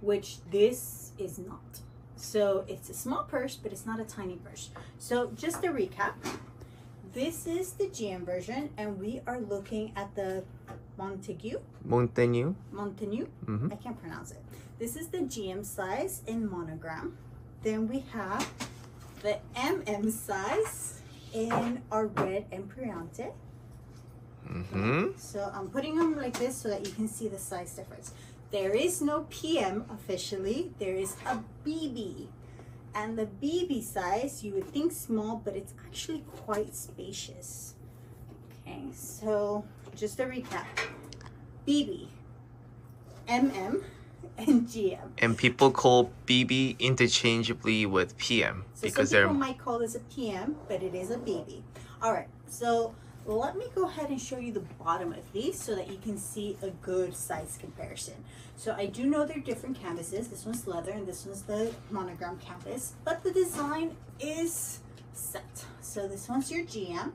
which this is not. So it's a small purse, but it's not a tiny purse. So just to recap, this is the GM version, and we are looking at the Montaigne. I can't pronounce it. This is the GM size in monogram. Then we have the MM size in our red Empreinte. So I'm putting them like this so that you can see the size difference. There is no PM officially, there is a BB. And the BB size, you would think small, but it's actually quite spacious. Okay, so just to recap, BB, MM, and GM. And people call BB interchangeably with PM. So because some people might call this a PM, but it is a BB. All right, so let me go ahead and show you the bottom of these so that you can see a good size comparison. So I do know they're different canvases. This one's leather and this one's the monogram canvas, but the design is set. So this one's your GM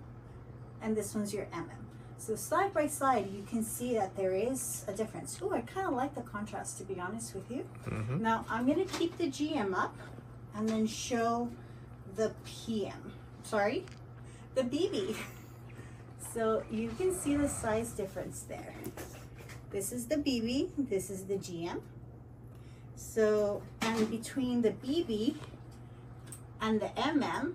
and this one's your MM. So side by side, you can see that there is a difference. Oh, I kind of like the contrast, to be honest with you. Now I'm gonna keep the GM up and then show the PM. Sorry, the BB. So you can see the size difference there. This is the BB, this is the GM. So, and between the BB and the MM,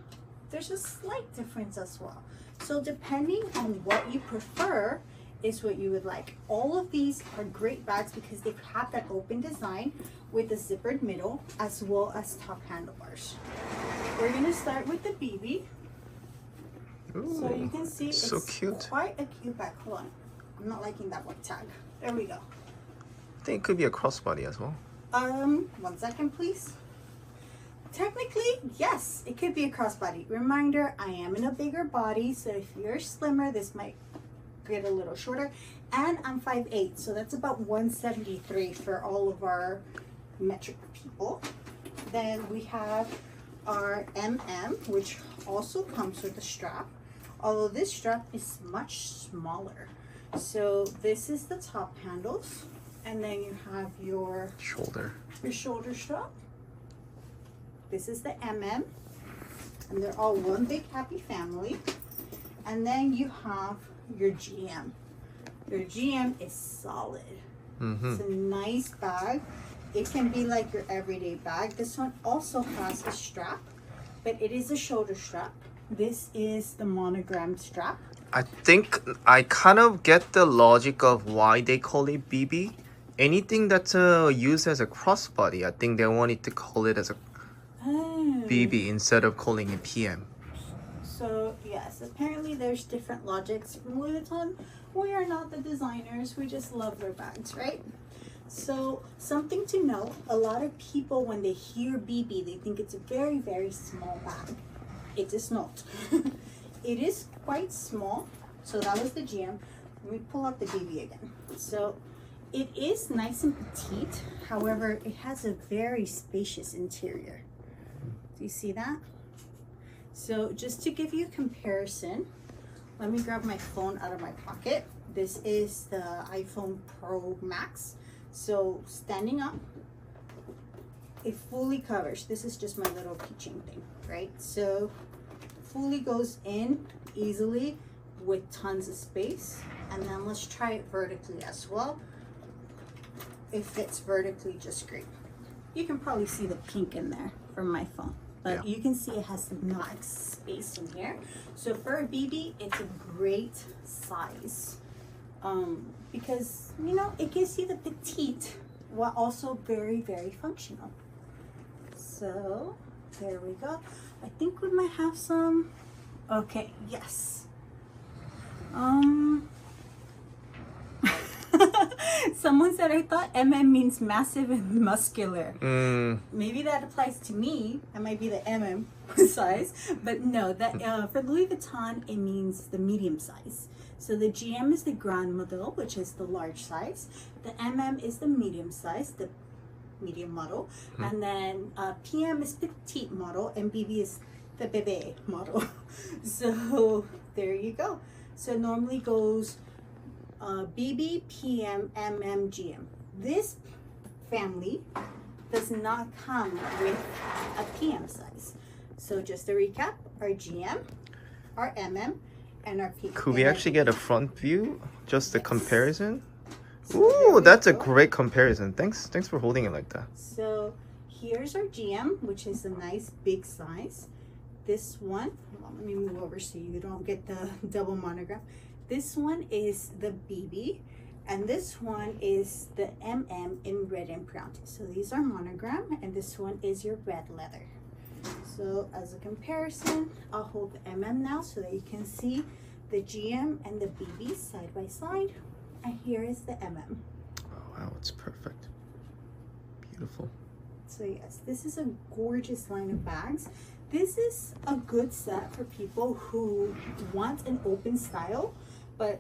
there's a slight difference as well. So depending on what you prefer is what you would like. All of these are great bags because they have that open design with the zippered middle as well as top handlebars. We're gonna start with the BB. Ooh, so you can see so it's cute. Quite a cute bag. Hold on. I'm not liking that white tag. There we go. I think it could be a crossbody as well. 1 second, please. Technically, yes, it could be a crossbody. Reminder, I am in a bigger body, so if you're slimmer, this might get a little shorter. And I'm 5'8", so that's about 173 for all of our metric people. Then we have our MM, which also comes with a strap, although this strap is much smaller. So this is the top handles, and then you have your shoulder strap. This is the MM, and they're all one big happy family. And then you have your GM. Your GM is solid. It's a nice bag. It can be like your everyday bag. This one also has a strap, but it is a shoulder strap. This is the monogram strap. I think I kind of get the logic of why they call it BB. Anything that's used as a crossbody, I think they wanted to call it as a BB instead of calling it PM. So yes, apparently there's different logics from Louis Vuitton. We are not the designers, we just love their bags, right? So something to note, a lot of people when they hear BB, they think it's a very, very small bag. It is not. It is quite small. So that was the GM. Let me pull out the BB again. So it is nice and petite. However, it has a very spacious interior. Do you see that? So just to give you a comparison, let me grab my phone out of my pocket. This is the iPhone Pro Max. So standing up, it fully covers. This is just my little keychain thing, right? So fully goes in easily with tons of space. And then let's try it vertically as well. It fits vertically just great. You can probably see the pink in there from my phone, but you can see it has some nice space in here. So for a BB, it's a great size because, you know, it gives you the petite while also very, very functional. So there we go. I think we might have some. Okay, yes. Someone said I thought MM means massive and muscular. Maybe that applies to me. That might be the MM size, but no. That for Louis Vuitton, it means the medium size. So the GM is the Grand Model, which is the large size. The MM is the medium size, the medium model, and then PM is petite model, and BB is the bébé model. So there you go. So normally goes BB, PM, MM, GM. This family does not come with a PM size. So just to recap, our GM, our MM, and our PM. Could we actually get a front view? Just the comparison? So Ooh, that's a great comparison. Thanks for holding it like that. So here's our GM, which is a nice big size. This one, hold on, let me move over so you don't get the double monogram. This one is the BB, and this one is the MM in red Empreinte. So these are monogram, and this one is your red leather. So as a comparison, I'll hold the MM now so that you can see the GM and the BB side by side. And here is the MM. Oh, wow, it's perfect. Beautiful. So yes, this is a gorgeous line of bags. This is a good set for people who want an open style, but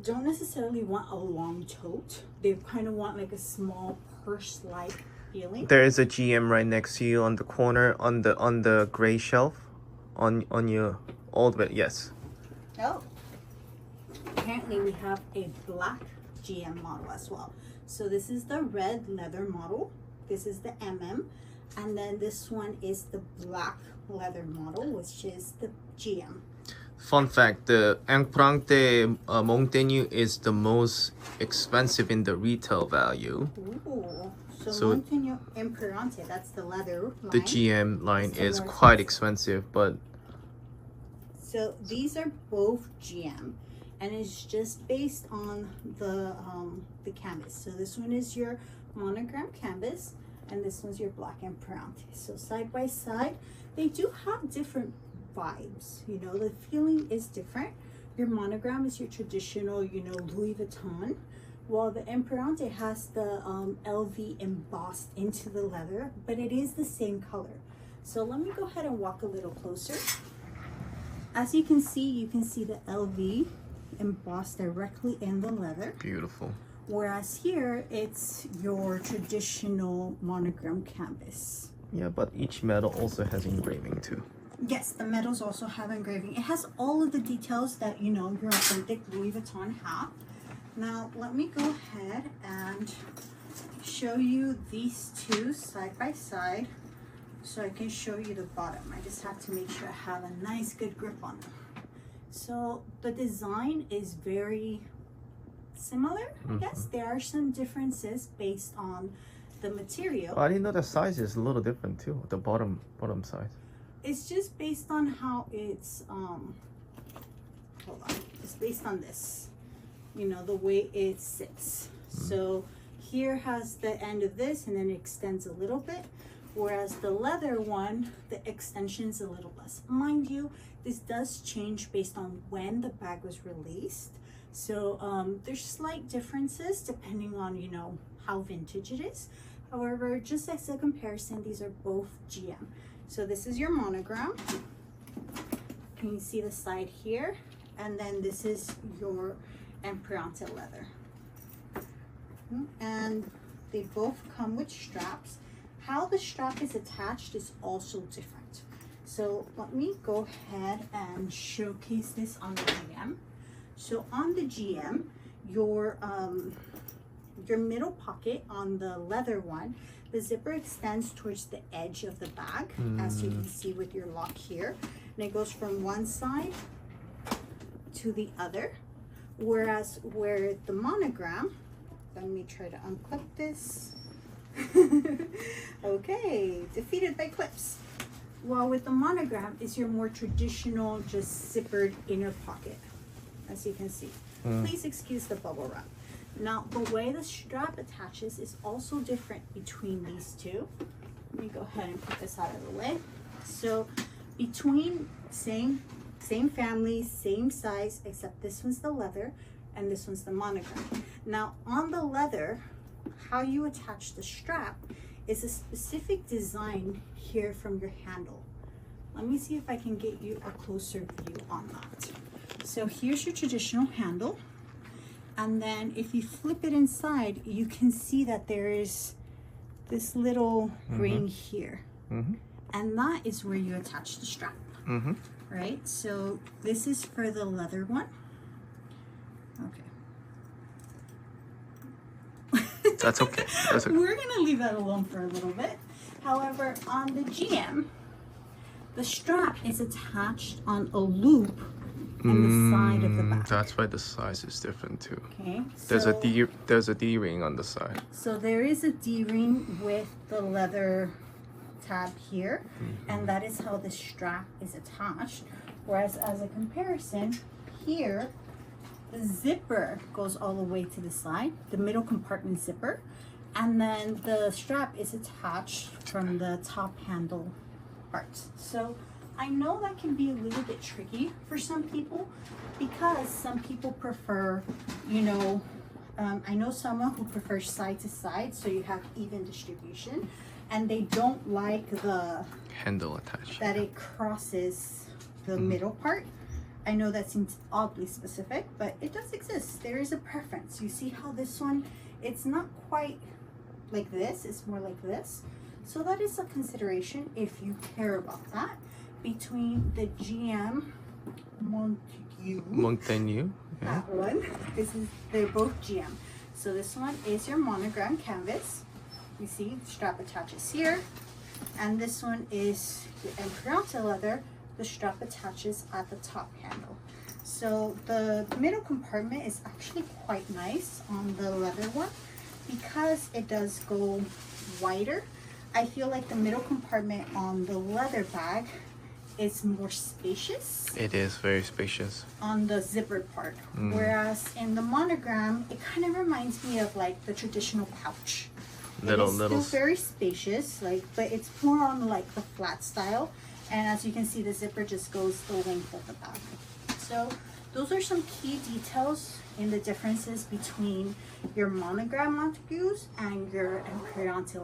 don't necessarily want a long tote. They kind of want like a small purse-like feeling. There is a GM right next to you on the corner on the gray shelf, on your all the way. Yes. Oh, apparently we have a black GM model as well. So this is the red leather model. This is the MM, and then this one is the black leather model, which is the GM. Fun fact: the Empreinte Montaigne is the most expensive in the retail value. Ooh, so So Montaigne Empreinte, that's the leather line. the GM line Still is more quite expensive, but So these are both GM, and it's just based on the canvas. So this one is your monogram canvas, and this one's your black Empreinte. So side by side, they do have different vibes. You know, the feeling is different. Your monogram is your traditional, you know, Louis Vuitton, while the Empreinte has the LV embossed into the leather, but it is the same color. So let me go ahead and walk a little closer. As you can see the LV embossed directly in the leather. beautiful. Whereas here, it's your traditional monogram canvas. Yeah, but each metal also has engraving too. Yes, the metals also have engraving. It has all of the details that, you know, your authentic Louis Vuitton have. Now, let me go ahead and show you these two side by side so I can show you the bottom. I just have to make sure I have a nice good grip on them. So the design is very similar, I guess. There are some differences based on the material. I didn't know the size is a little different too. The bottom size. It's just based on how it's hold on. It's based on this. You know, the way it sits. So here has the end of this and then it extends a little bit. Whereas the leather one, the extension's a little less. Mind you, this does change based on when the bag was released. So there's slight differences depending on, you know, how vintage it is. However, just as a comparison, these are both GM. So this is your monogram. Can you see the side here? And then this is your Empreinte leather. And they both come with straps. How the strap is attached is also different. So let me go ahead and showcase this on the GM. So on the GM, your middle pocket on the leather one, the zipper extends towards the edge of the bag, as you can see with your lock here. And it goes from one side to the other. Whereas where the monogram, let me try to unclip this. Okay, defeated by clips. Well, with the monogram is your more traditional, just zippered inner pocket, as you can see. Please excuse the bubble wrap. Now, the way the strap attaches is also different between these two. Let me go ahead and put this out of the way. So, between same family, same size, except this one's the leather and this one's the monogram. Now, on the leather, how you attach the strap is a specific design here from your handle. Let me see if I can get you a closer view on that. So here's your traditional handle. And then if you flip it inside, you can see that there is this little ring here. And that is where you attach the strap. Right? So this is for the leather one. Okay. That's okay. That's okay. We're gonna leave that alone for a little bit. However, on the GM, the strap is attached on a loop in the side of the back. That's why the size is different too. Okay. There's a D ring on the side. So there is a D-ring with the leather tab here, and that is how the strap is attached. Whereas as a comparison, here, the zipper goes all the way to the side, the middle compartment zipper, and then the strap is attached from the top handle part. So I know that can be a little bit tricky for some people because some people prefer, you know, I know someone who prefers side to side, so you have even distribution, and they don't like the handle attached. That it crosses the middle part. I know that seems oddly specific, but it does exist. There is a preference. You see how this one, it's not quite like this, it's more like this. So that is a consideration if you care about that. Between the GM Montaigne, yeah. That one, they're both GM. So this one is your monogram canvas. You see the strap attaches here, and this one is your Empreinte leather. The strap attaches at the top handle. So the middle compartment is actually quite nice on the leather one because it does go wider. I feel like the middle compartment on the leather bag is more spacious. It is very spacious. On the zipper part. Whereas in the monogram, it kind of reminds me of like the traditional pouch. It is still very spacious, like, but it's more on like the flat style. And as you can see, the zipper just goes the length of the bag. So those are some key details in the differences between your monogram Montagues and your Empreinte